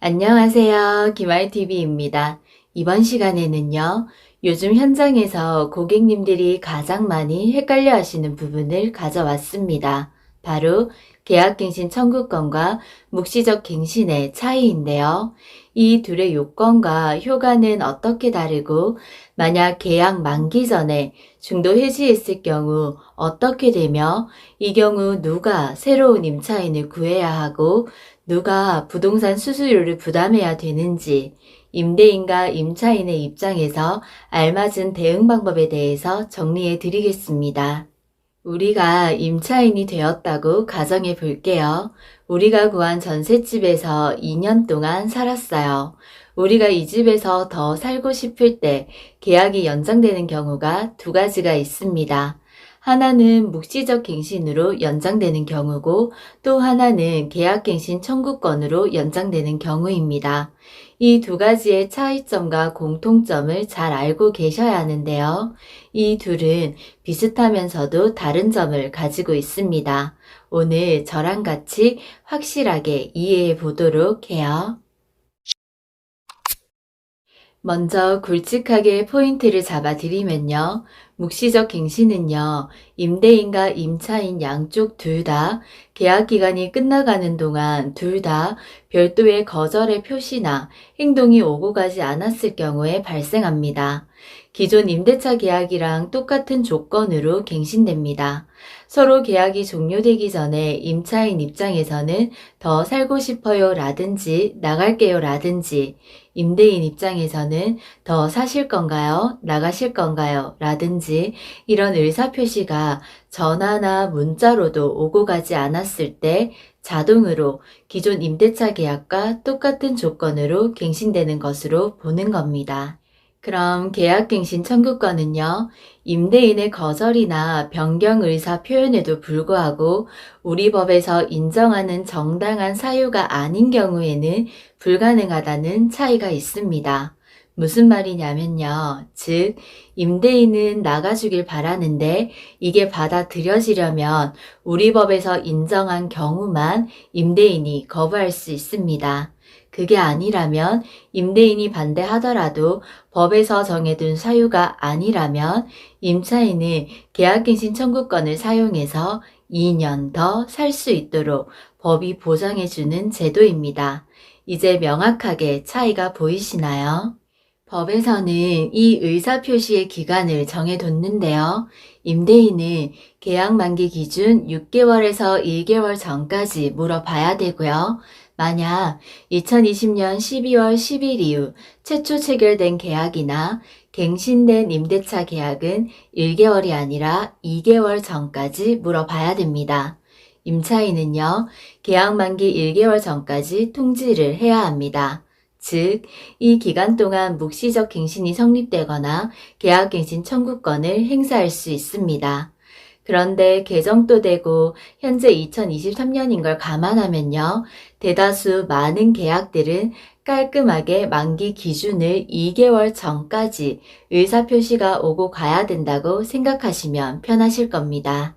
안녕하세요. 김알TV입니다. 이번 시간에는요, 요즘 현장에서 고객님들이 가장 많이 헷갈려 하시는 부분을 가져왔습니다. 바로 계약갱신 청구권과 묵시적 갱신의 차이인데요. 이 둘의 요건과 효과는 어떻게 다르고, 만약 계약 만기 전에 중도 해지했을 경우 어떻게 되며, 이 경우 누가 새로운 임차인을 구해야 하고, 누가 부동산 수수료를 부담해야 되는지, 임대인과 임차인의 입장에서 알맞은 대응 방법에 대해서 정리해 드리겠습니다. 우리가 임차인이 되었다고 가정해 볼게요. 우리가 구한 전셋집에서 2년 동안 살았어요. 우리가 이 집에서 더 살고 싶을 때 계약이 연장되는 경우가 두 가지가 있습니다. 하나는 묵시적 갱신으로 연장되는 경우고 또 하나는 계약갱신 청구권으로 연장되는 경우입니다. 이 두 가지의 차이점과 공통점을 잘 알고 계셔야 하는데요. 이 둘은 비슷하면서도 다른 점을 가지고 있습니다. 오늘 저랑 같이 확실하게 이해해 보도록 해요. 먼저 굵직하게 포인트를 잡아드리면요. 묵시적 갱신은요. 임대인과 임차인 양쪽 둘 다 계약기간이 끝나가는 동안 둘 다 별도의 거절의 표시나 행동이 오고 가지 않았을 경우에 발생합니다. 기존 임대차 계약이랑 똑같은 조건으로 갱신됩니다. 서로 계약이 종료되기 전에 임차인 입장에서는 더 살고 싶어요 라든지 나갈게요 라든지, 임대인 입장에서는 더 사실 건가요? 나가실 건가요? 라든지 이런 의사표시가 전화나 문자로도 오고 가지 않았을 때 자동으로 기존 임대차 계약과 똑같은 조건으로 갱신되는 것으로 보는 겁니다. 그럼 계약갱신 청구권은요, 임대인의 거절이나 변경 의사 표현에도 불구하고 우리 법에서 인정하는 정당한 사유가 아닌 경우에는 불가능하다는 차이가 있습니다. 무슨 말이냐면요. 즉, 임대인은 나가주길 바라는데 이게 받아들여지려면 우리 법에서 인정한 경우만 임대인이 거부할 수 있습니다. 그게 아니라면 임대인이 반대하더라도 법에서 정해둔 사유가 아니라면 임차인은 계약갱신 청구권을 사용해서 2년 더 살 수 있도록 법이 보장해주는 제도입니다. 이제 명확하게 차이가 보이시나요? 법에서는 이 의사표시의 기간을 정해뒀는데요. 임대인은 계약 만기 기준 6개월에서 1개월 전까지 물어봐야 되고요. 만약 2020년 12월 10일 이후 최초 체결된 계약이나 갱신된 임대차 계약은 1개월이 아니라 2개월 전까지 물어봐야 됩니다. 임차인은요, 계약 만기 1개월 전까지 통지를 해야 합니다. 즉, 이 기간 동안 묵시적 갱신이 성립되거나 계약갱신 청구권을 행사할 수 있습니다. 그런데 개정도 되고 현재 2023년인 걸 감안하면요. 대다수 많은 계약들은 깔끔하게 만기 기준을 2개월 전까지 의사표시가 오고 가야 된다고 생각하시면 편하실 겁니다.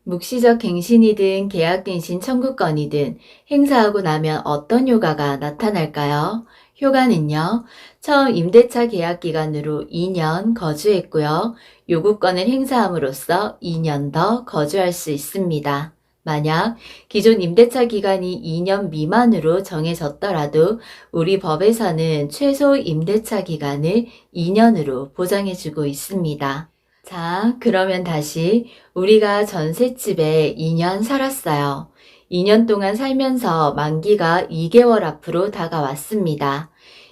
묵시적 갱신이든 계약갱신 청구권이든 행사하고 나면 어떤 효과가 나타날까요? 효과는요, 처음 임대차 계약 기간으로 2년 거주했고요. 요구권을 행사함으로써 2년 더 거주할 수 있습니다. 만약 기존 임대차 기간이 2년 미만으로 정해졌더라도 우리 법에서는 최소 임대차 기간을 2년으로 보장해주고 있습니다. 자, 그러면 다시 우리가 전셋집에 2년 살았어요. 2년 동안 살면서 만기가 2개월 앞으로 다가왔습니다.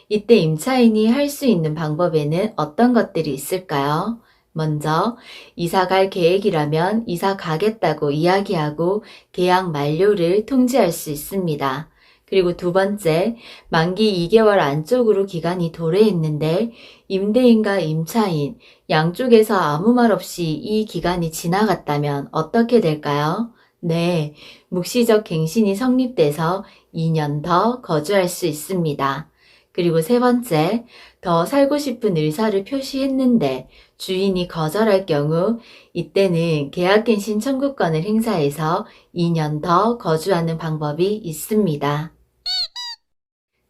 이때 임차인이 할 수 있는 방법에는 어떤 것들이 있을까요? 먼저 이사 갈 계획이라면 이사 가겠다고 이야기하고 계약 만료를 통지할 수 있습니다. 그리고 두 번째, 만기 2개월 안쪽으로 기간이 도래했는데 임대인과 임차인 양쪽에서 아무 말 없이 이 기간이 지나갔다면 어떻게 될까요? 네, 묵시적 갱신이 성립돼서 2년 더 거주할 수 있습니다. 그리고 세 번째, 더 살고 싶은 의사를 표시했는데 주인이 거절할 경우 이때는 계약갱신 청구권을 행사해서 2년 더 거주하는 방법이 있습니다.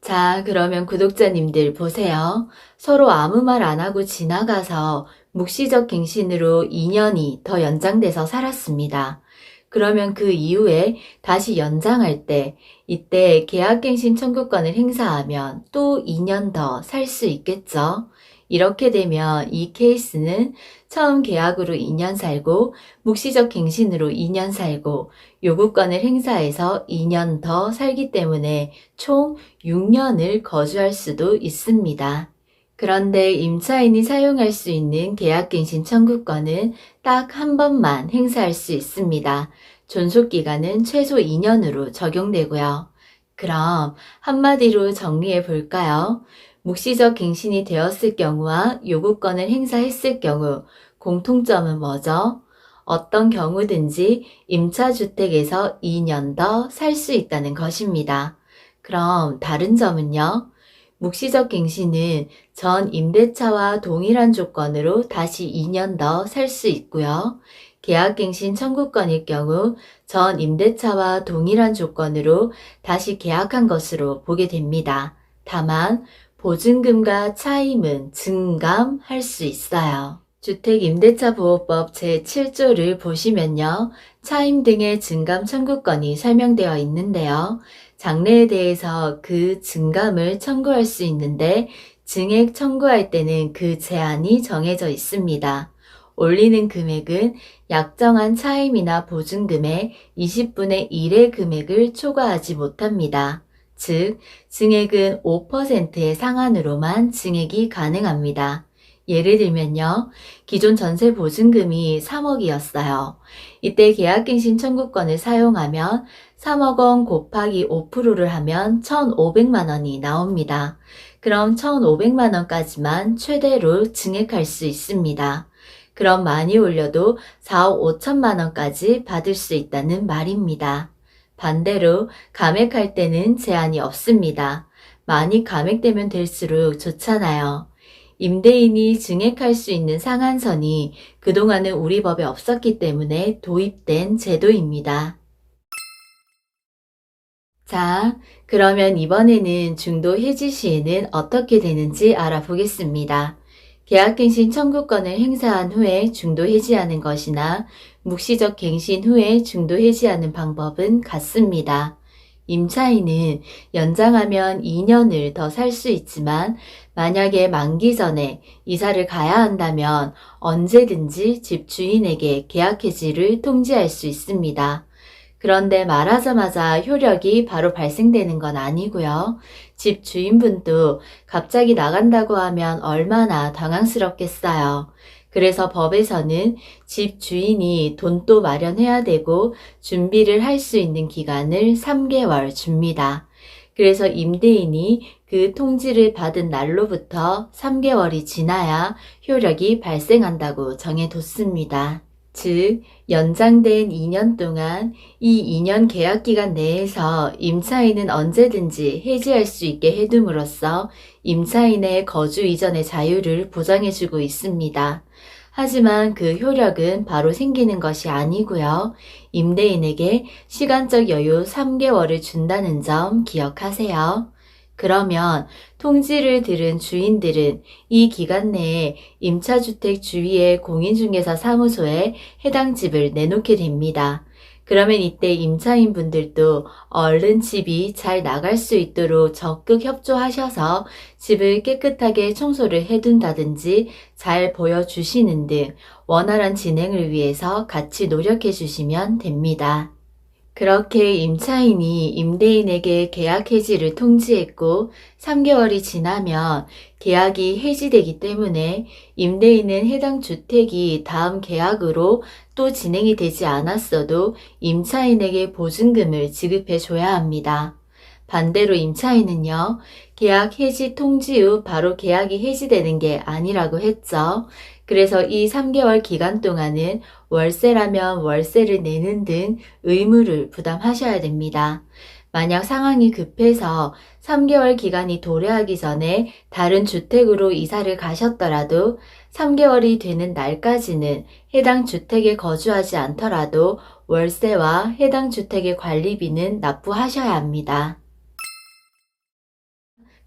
자, 그러면 구독자님들 보세요. 서로 아무 말 안 하고 지나가서 묵시적 갱신으로 2년이 더 연장돼서 살았습니다. 그러면 그 이후에 다시 연장할 때 이때 계약갱신 청구권을 행사하면 또 2년 더 살 수 있겠죠. 이렇게 되면 이 케이스는 처음 계약으로 2년 살고 묵시적 갱신으로 2년 살고 요구권을 행사해서 2년 더 살기 때문에 총 6년을 거주할 수도 있습니다. 그런데 임차인이 사용할 수 있는 계약갱신 청구권은 딱 한 번만 행사할 수 있습니다. 존속기간은 최소 2년으로 적용되고요. 그럼 한마디로 정리해 볼까요? 묵시적 갱신이 되었을 경우와 요구권을 행사했을 경우 공통점은 뭐죠? 어떤 경우든지 임차주택에서 2년 더 살 수 있다는 것입니다. 그럼 다른 점은요? 묵시적 갱신은 전 임대차와 동일한 조건으로 다시 2년 더 살 수 있고요. 계약갱신 청구권일 경우 전 임대차와 동일한 조건으로 다시 계약한 것으로 보게 됩니다. 다만 보증금과 차임은 증감할 수 있어요. 주택임대차보호법 제7조를 보시면요. 차임 등의 증감 청구권이 설명되어 있는데요. 장래에 대해서 그 증감을 청구할 수 있는데 증액 청구할 때는 그 제한이 정해져 있습니다. 올리는 금액은 약정한 차임이나 보증금의 20분의 1의 금액을 초과하지 못합니다. 즉, 증액은 5%의 상한으로만 증액이 가능합니다. 예를 들면요. 기존 전세 보증금이 3억이었어요. 이때 계약갱신 청구권을 사용하면 3억 원 곱하기 5%를 하면 1,500만 원이 나옵니다. 그럼 1,500만 원까지만 최대로 증액할 수 있습니다. 그럼 많이 올려도 4억 5천만 원까지 받을 수 있다는 말입니다. 반대로 감액할 때는 제한이 없습니다. 많이 감액되면 될수록 좋잖아요. 임대인이 증액할 수 있는 상한선이 그동안은 우리 법에 없었기 때문에 도입된 제도입니다. 자, 그러면 이번에는 중도 해지 시에는 어떻게 되는지 알아보겠습니다. 계약갱신 청구권을 행사한 후에 중도 해지하는 것이나 묵시적 갱신 후에 중도 해지하는 방법은 같습니다. 임차인은 연장하면 2년을 더 살 수 있지만 만약에 만기 전에 이사를 가야 한다면 언제든지 집주인에게 계약 해지를 통지할 수 있습니다. 그런데 말하자마자 효력이 바로 발생되는 건 아니고요. 집 주인분도 갑자기 나간다고 하면 얼마나 당황스럽겠어요. 그래서 법에서는 집 주인이 돈도 마련해야 되고 준비를 할 수 있는 기간을 3개월 줍니다. 그래서 임대인이 그 통지를 받은 날로부터 3개월이 지나야 효력이 발생한다고 정해뒀습니다. 즉, 연장된 2년 동안 이 2년 계약기간 내에서 임차인은 언제든지 해지할 수 있게 해둠으로써 임차인의 거주 이전의 자유를 보장해주고 있습니다. 하지만 그 효력은 바로 생기는 것이 아니고요. 임대인에게 시간적 여유 3개월을 준다는 점 기억하세요. 그러면 통지를 들은 주인들은 이 기간 내에 임차주택 주위의 공인중개사 사무소에 해당 집을 내놓게 됩니다. 그러면 이때 임차인분들도 얼른 집이 잘 나갈 수 있도록 적극 협조하셔서 집을 깨끗하게 청소를 해둔다든지 잘 보여주시는 등 원활한 진행을 위해서 같이 노력해 주시면 됩니다. 그렇게 임차인이 임대인에게 계약 해지를 통지했고 3개월이 지나면 계약이 해지되기 때문에 임대인은 해당 주택이 다음 계약으로 또 진행이 되지 않았어도 임차인에게 보증금을 지급해 줘야 합니다. 반대로 임차인은요, 계약 해지 통지 후 바로 계약이 해지되는 게 아니라고 했죠. 그래서 이 3개월 기간 동안은 월세라면 월세를 내는 등 의무를 부담하셔야 됩니다. 만약 상황이 급해서 3개월 기간이 도래하기 전에 다른 주택으로 이사를 가셨더라도 3개월이 되는 날까지는 해당 주택에 거주하지 않더라도 월세와 해당 주택의 관리비는 납부하셔야 합니다.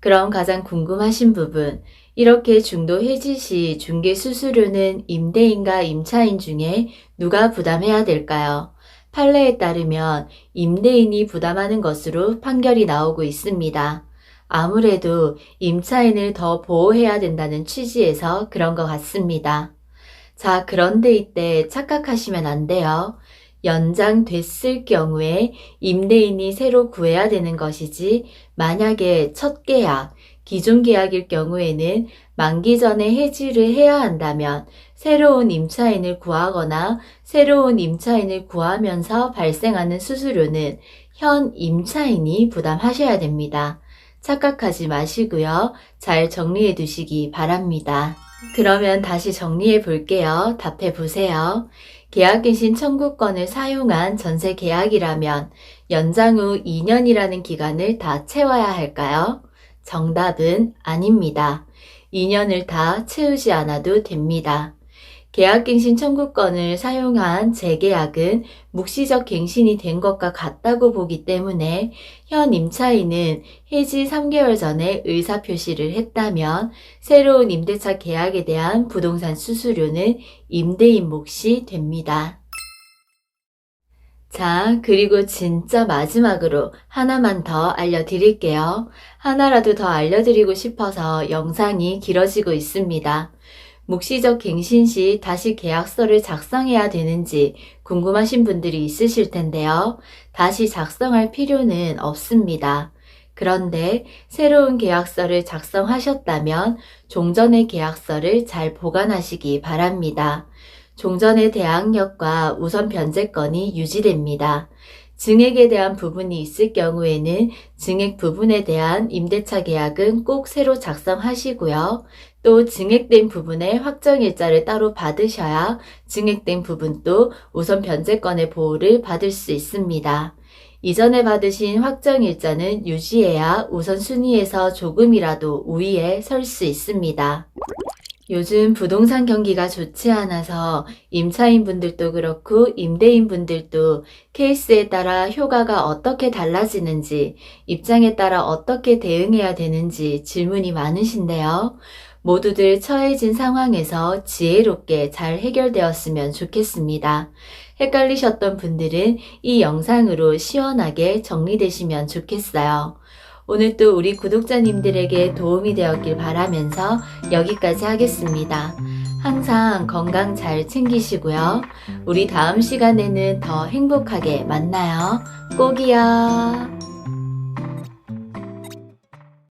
그럼 가장 궁금하신 부분, 이렇게 중도 해지 시 중개 수수료는 임대인과 임차인 중에 누가 부담해야 될까요? 판례에 따르면 임대인이 부담하는 것으로 판결이 나오고 있습니다. 아무래도 임차인을 더 보호해야 된다는 취지에서 그런 것 같습니다. 자, 그런데 이때 착각하시면 안 돼요. 연장됐을 경우에 임대인이 새로 구해야 되는 것이지, 만약에 첫 계약, 기존 계약일 경우에는 만기 전에 해지를 해야 한다면 새로운 임차인을 구하거나 새로운 임차인을 구하면서 발생하는 수수료는 현 임차인이 부담하셔야 됩니다. 착각하지 마시고요. 잘 정리해 두시기 바랍니다. 그러면 다시 정리해 볼게요. 답해 보세요. 계약갱신 청구권을 사용한 전세 계약이라면 연장 후 2년이라는 기간을 다 채워야 할까요? 정답은 아닙니다. 2년을 다 채우지 않아도 됩니다. 계약갱신 청구권을 사용한 재계약은 묵시적 갱신이 된 것과 같다고 보기 때문에 현 임차인은 해지 3개월 전에 의사표시를 했다면 새로운 임대차 계약에 대한 부동산 수수료는 임대인 몫이 됩니다. 자, 그리고 진짜 마지막으로 하나만 더 알려드릴게요. 하나라도 더 알려드리고 싶어서 영상이 길어지고 있습니다. 묵시적 갱신 시 다시 계약서를 작성해야 되는지 궁금하신 분들이 있으실 텐데요. 다시 작성할 필요는 없습니다. 그런데 새로운 계약서를 작성하셨다면 종전의 계약서를 잘 보관하시기 바랍니다. 종전의 대항력과 우선 변제권이 유지됩니다. 증액에 대한 부분이 있을 경우에는 증액 부분에 대한 임대차 계약은 꼭 새로 작성하시고요. 또 증액된 부분의 확정일자를 따로 받으셔야 증액된 부분도 우선 변제권의 보호를 받을 수 있습니다. 이전에 받으신 확정일자는 유지해야 우선순위에서 조금이라도 우위에 설 수 있습니다. 요즘 부동산 경기가 좋지 않아서 임차인분들도 그렇고 임대인분들도 케이스에 따라 효과가 어떻게 달라지는지, 입장에 따라 어떻게 대응해야 되는지 질문이 많으신데요. 모두들 처해진 상황에서 지혜롭게 잘 해결되었으면 좋겠습니다. 헷갈리셨던 분들은 이 영상으로 시원하게 정리되시면 좋겠어요. 오늘 또 우리 구독자님들에게 도움이 되었길 바라면서 여기까지 하겠습니다. 항상 건강 잘 챙기시고요. 우리 다음 시간에는 더 행복하게 만나요. 꼭이요.